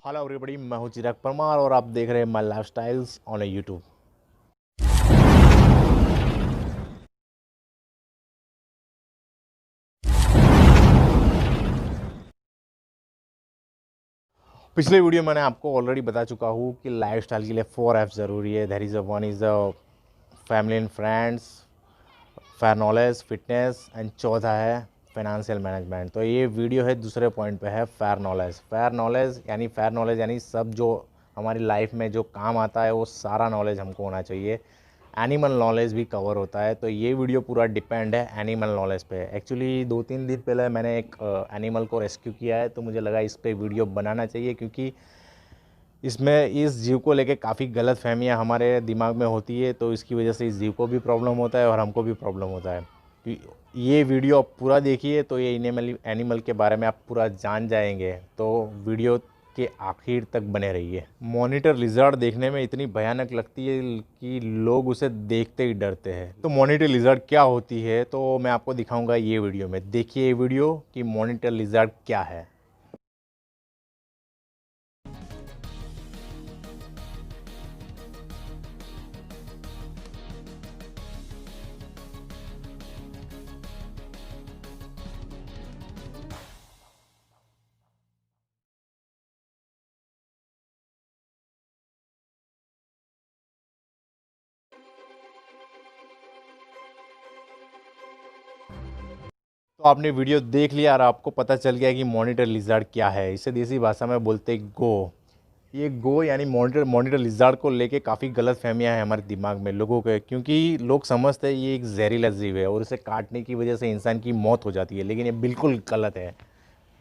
Hello everybody, मैं हूं चिराग परमार और आप देख रहे हैं माय लाइफस्टाइल्स ऑन यूट्यूब। पिछले वीडियो मैंने आपको ऑलरेडी बता चुका हूं कि लाइफस्टाइल के लिए 4 F ज़रूरी है। That is one is the family and friends, fair knowledge, fitness and चौथा है फाइनेंशियल मैनेजमेंट। तो ये वीडियो है दूसरे पॉइंट पे है फेयर नॉलेज। फेयर नॉलेज यानी सब जो हमारी लाइफ में जो काम आता है वो सारा नॉलेज हमको होना चाहिए। एनिमल नॉलेज भी कवर होता है, तो ये वीडियो पूरा डिपेंड है एनिमल नॉलेज पे। एक्चुअली 2-3 दिन पहले मैंने एक एनिमल को रेस्क्यू किया है, तो मुझे लगा इस पे वीडियो बनाना चाहिए, क्योंकि इसमें इस जीव को लेके काफ़ी गलत फहमियाँ हमारे दिमाग में होती है। तो इसकी वजह से इस जीव को भी प्रॉब्लम होता है और हमको भी प्रॉब्लम होता है। तो ये वीडियो आप पूरा देखिए तो ये एनिमल के बारे में आप पूरा जान जाएंगे। तो वीडियो के आखिर तक बने रहिए। मॉनिटर लिजर्ड देखने में इतनी भयानक लगती है कि लोग उसे देखते ही डरते हैं। तो मॉनिटर लिजर्ड क्या होती है तो मैं आपको दिखाऊंगा ये वीडियो में। देखिए ये वीडियो कि मॉनिटर लिजर्ड क्या है। तो आपने वीडियो देख लिया और आपको पता चल गया कि मॉनिटर लिजर्ड क्या है। इसे देसी भाषा में बोलते हैं गो। ये गो यानी मॉनिटर लिजर्ड को लेके काफ़ी गलत फहमियाँ हैं हमारे दिमाग में लोगों के, क्योंकि लोग समझते हैं ये एक जहरीला जीव है और इसे काटने की वजह से इंसान की मौत हो जाती है, लेकिन ये बिल्कुल गलत है।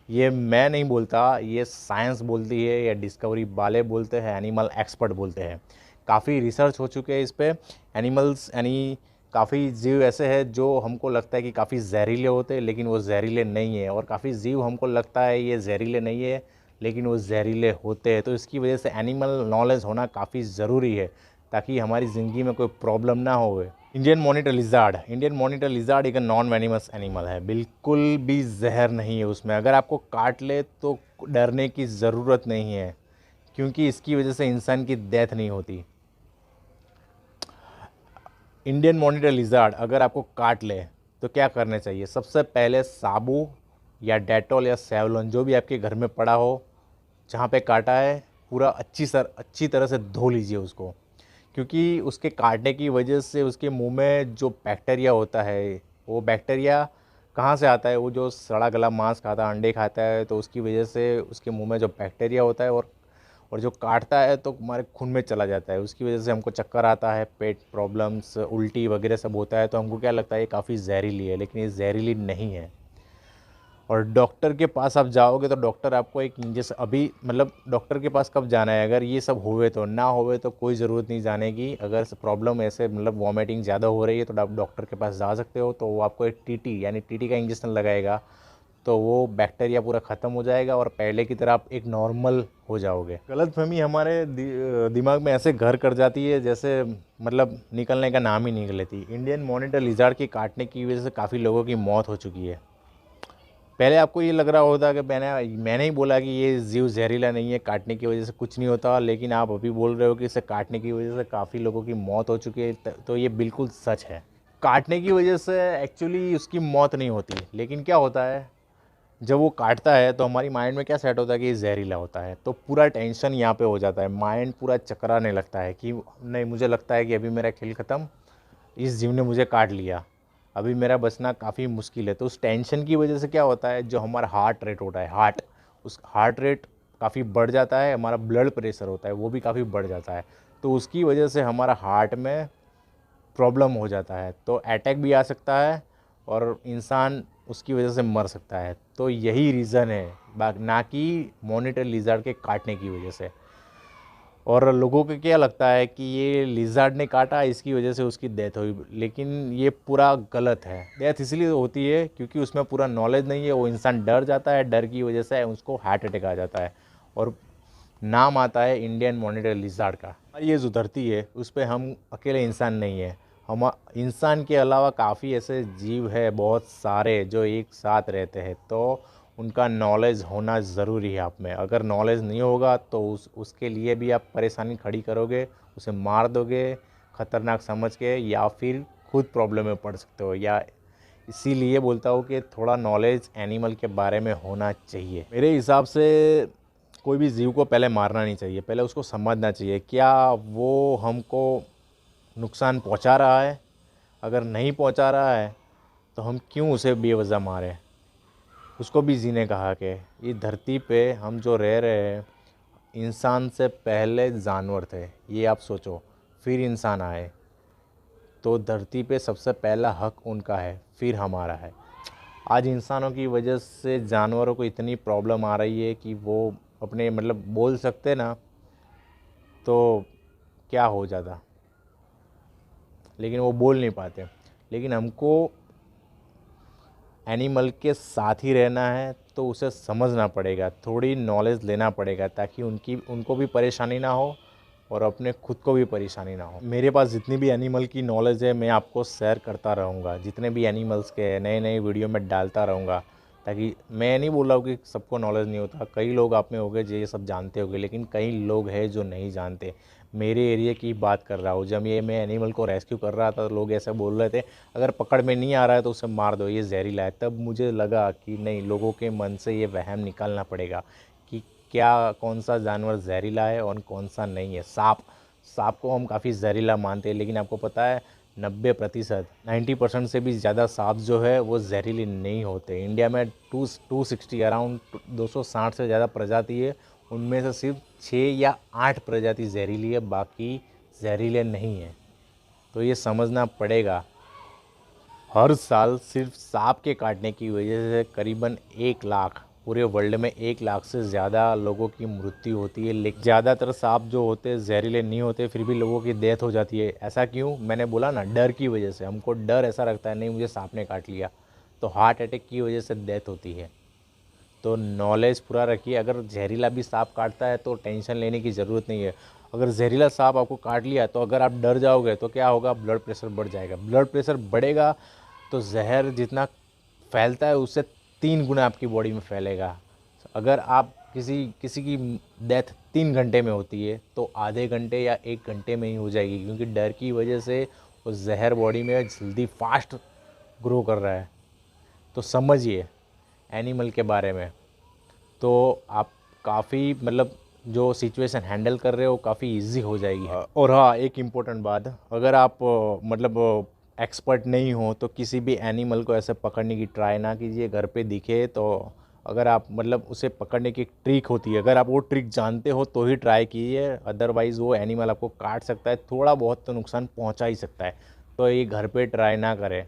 ये मैं नहीं बोलता, ये साइंस बोलती है या डिस्कवरी वाले बोलते हैं, एनिमल एक्सपर्ट बोलते हैं। काफ़ी रिसर्च हो चुके हैं इस पे। एनिमल्स यानी काफ़ी जीव ऐसे हैं जो हमको लगता है कि काफ़ी जहरीले होते हैं, लेकिन वो जहरीले नहीं है। और काफ़ी जीव हमको लगता है ये जहरीले नहीं है, लेकिन वो जहरीले होते हैं। तो इसकी वजह से एनिमल नॉलेज होना काफ़ी ज़रूरी है, ताकि हमारी ज़िंदगी में कोई प्रॉब्लम ना हो। इंडियन मॉनिटर लिजार्ड एक नॉन वेनिमस एनिमल है, बिल्कुल भी जहर नहीं है उसमें। अगर आपको काट ले तो डरने की ज़रूरत नहीं है, क्योंकि इसकी वजह से इंसान की डेथ नहीं होती। इंडियन मॉनिटर लिजार्ड अगर आपको काट ले तो क्या करना चाहिए? सबसे पहले साबु या डेटॉल या सेवलॉन जो भी आपके घर में पड़ा हो, जहाँ पे काटा है पूरा अच्छी तरह से धो लीजिए उसको, क्योंकि उसके काटने की वजह से उसके मुंह में जो बैक्टीरिया होता है, वो बैक्टीरिया कहाँ से आता है? वो जो सड़ा गला मांस खाता है, अंडे खाता है, तो उसकी वजह से उसके मुंह में जो बैक्टीरिया होता है और जो काटता है तो हमारे खून में चला जाता है। उसकी वजह से हमको चक्कर आता है, पेट प्रॉब्लम्स, उल्टी वगैरह सब होता है। तो हमको क्या लगता है ये काफ़ी जहरीली है, लेकिन ये जहरीली नहीं है। और डॉक्टर के पास आप जाओगे तो डॉक्टर आपको एक इंजेक्शन, अभी मतलब डॉक्टर के पास कब जाना है? अगर ये सब होवे तो, ना होवे तो कोई ज़रूरत नहीं जाने की। अगर प्रॉब्लम ऐसे मतलब वॉमिटिंग ज़्यादा हो रही है तो आप डॉक्टर के पास जा सकते हो। तो वो आपको एक टीटी यानी टीटी का इंजेक्शन लगाएगा, तो वो बैक्टीरिया पूरा ख़त्म हो जाएगा और पहले की तरह आप एक नॉर्मल हो जाओगे। गलतफहमी हमारे दिमाग में ऐसे घर कर जाती है जैसे मतलब निकलने का नाम ही नहीं लेती। इंडियन मॉनिटर लिजार्ड की काटने की वजह से काफ़ी लोगों की मौत हो चुकी है। पहले आपको ये लग रहा होता कि मैंने ही बोला कि ये जीव जहरीला नहीं है, काटने की वजह से कुछ नहीं होता, लेकिन आप अभी बोल रहे हो कि इसे काटने की वजह से काफ़ी लोगों की मौत हो चुकी है। तो ये बिल्कुल सच है। काटने की वजह से एक्चुअली उसकी मौत नहीं होती, लेकिन क्या होता है जब वो काटता है तो हमारी माइंड में क्या सेट होता है कि ये जहरीला होता है। तो पूरा टेंशन यहाँ पे हो जाता है, माइंड पूरा चकराने लगता है कि नहीं, मुझे लगता है कि अभी मेरा खेल ख़त्म, इस जीव ने मुझे काट लिया, अभी मेरा बचना काफ़ी मुश्किल है। तो उस टेंशन की वजह से क्या होता है, जो हमारा हार्ट रेट होता है, उस हार्ट रेट काफ़ी बढ़ जाता है। हमारा ब्लड प्रेशर होता है वो भी काफ़ी बढ़ जाता है। तो उसकी वजह से हमारा हार्ट में प्रॉब्लम हो जाता है, तो अटैक भी आ सकता है और इंसान उसकी वजह से मर सकता है। तो यही रीज़न है, ना कि मॉनिटर लिजार्ड के काटने की वजह से। और लोगों को क्या लगता है कि ये लिज़ार्ड ने काटा इसकी वजह से उसकी डेथ हुई, लेकिन ये पूरा गलत है। डेथ इसलिए होती है क्योंकि उसमें पूरा नॉलेज नहीं है, वो इंसान डर जाता है, डर की वजह से उसको हार्ट अटैक आ जाता है और नाम आता है इंडियन मॉनिटर लिज़ार्ड का। ये जो धरती है उस पर हम अकेले इंसान नहीं है, हम इंसान के अलावा काफ़ी ऐसे जीव है बहुत सारे जो एक साथ रहते हैं। तो उनका नॉलेज होना ज़रूरी है आप में। अगर नॉलेज नहीं होगा तो उसके लिए भी आप परेशानी खड़ी करोगे, उसे मार दोगे ख़तरनाक समझ के, या फिर खुद प्रॉब्लम में पड़ सकते हो। या इसीलिए बोलता हूँ कि थोड़ा नॉलेज एनिमल के बारे में होना चाहिए। मेरे हिसाब से कोई भी जीव को पहले मारना नहीं चाहिए, पहले उसको समझना चाहिए क्या वो हमको नुकसान पहुँचा रहा है। अगर नहीं पहुँचा रहा है तो हम क्यों उसे बेवजह मारें। उसको भी जीने का हक है। ये धरती पे हम जो रह रहे हैं, इंसान से पहले जानवर थे, ये आप सोचो, फिर इंसान आए। तो धरती पे सबसे पहला हक उनका है, फिर हमारा है। आज इंसानों की वजह से जानवरों को इतनी प्रॉब्लम आ रही है कि वो अपने मतलब बोल सकते ना तो क्या हो जाता, लेकिन वो बोल नहीं पाते। लेकिन हमको एनिमल के साथ ही रहना है तो उसे समझना पड़ेगा, थोड़ी नॉलेज लेना पड़ेगा, ताकि उनको भी परेशानी ना हो और अपने खुद को भी परेशानी ना हो। मेरे पास जितनी भी एनिमल की नॉलेज है मैं आपको शेयर करता रहूँगा। जितने भी एनिमल्स के नए नए वीडियो में डालता रहूँगा, ताकि मैं नहीं बोल रहा हूँ कि सबको नॉलेज नहीं होता। कई लोग आप में होंगे जो ये सब जानते होंगे, लेकिन कई लोग हैं जो नहीं जानते। मेरे एरिया की बात कर रहा हूँ, जब ये मैं एनिमल को रेस्क्यू कर रहा था तो लोग ऐसे बोल रहे थे अगर पकड़ में नहीं आ रहा है तो उसे मार दो, ये जहरीला है। तब मुझे लगा कि नहीं, लोगों के मन से ये वहम निकालना पड़ेगा कि क्या कौन सा जानवर जहरीला है और कौन सा नहीं है। सांप को हम काफ़ी जहरीला मानते हैं, लेकिन आपको पता है 90% 90% से भी ज़्यादा सांप जो है वो जहरीले नहीं होते। इंडिया में 260 अराउंड 260 से ज़्यादा प्रजाति है, उनमें से सिर्फ 6 या 8 प्रजाति जहरीली है, बाकी जहरीले नहीं है। तो ये समझना पड़ेगा। हर साल सिर्फ सांप के काटने की वजह से करीबन 1 लाख, पूरे वर्ल्ड में 1 लाख से ज़्यादा लोगों की मृत्यु होती है। लेकिन ज़्यादातर सांप जो होते हैं जहरीले नहीं होते, फिर भी लोगों की डेथ हो जाती है। ऐसा क्यों? मैंने बोला ना, डर की वजह से। हमको डर ऐसा रखता है नहीं मुझे सांप ने काट लिया, तो हार्ट अटैक की वजह से डेथ होती है। तो नॉलेज पूरा रखिए। अगर जहरीला भी सांप काटता है तो टेंशन लेने की ज़रूरत नहीं है। अगर जहरीला सांप आपको काट लिया तो अगर आप डर जाओगे तो क्या होगा, ब्लड प्रेशर बढ़ जाएगा। ब्लड प्रेशर बढ़ेगा तो जहर जितना फैलता है उससे 3 गुना आपकी बॉडी में फैलेगा। अगर आप किसी किसी की डेथ 3 घंटे में होती है तो आधे घंटे या 1 घंटे में ही हो जाएगी, क्योंकि डर की वजह से वो जहर बॉडी में जल्दी फास्ट ग्रो कर रहा है। तो समझिए एनिमल के बारे में, तो आप काफ़ी मतलब जो सिचुएशन हैंडल कर रहे हो काफ़ी इजी हो जाएगी। और हाँ, एक इम्पोर्टेंट बात, अगर आप मतलब एक्सपर्ट नहीं हो तो किसी भी एनिमल को ऐसे पकड़ने की ट्राई ना कीजिए। घर पे दिखे तो अगर आप मतलब उसे पकड़ने की ट्रिक होती है, अगर आप वो ट्रिक जानते हो तो ही ट्राई कीजिए, अदरवाइज़ वो एनिमल आपको काट सकता है, थोड़ा बहुत तो नुकसान पहुंचा ही सकता है। तो ये घर पे ट्राई ना करें,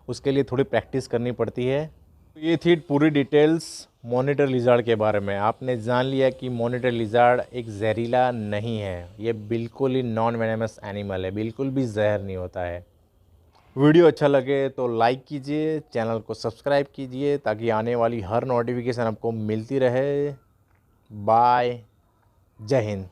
उसके लिए थोड़ी प्रैक्टिस करनी पड़ती है। ये थी पूरी डिटेल्स मॉनिटर लिजार्ड के बारे में। आपने जान लिया कि मॉनिटर लिजार्ड एक जहरीला नहीं है, ये बिल्कुल ही नॉन वेनेमस एनिमल है, बिल्कुल भी जहर नहीं होता है। वीडियो अच्छा लगे तो लाइक कीजिए, चैनल को सब्सक्राइब कीजिए ताकि आने वाली हर नोटिफिकेशन आपको मिलती रहे। बाय, जय हिंद।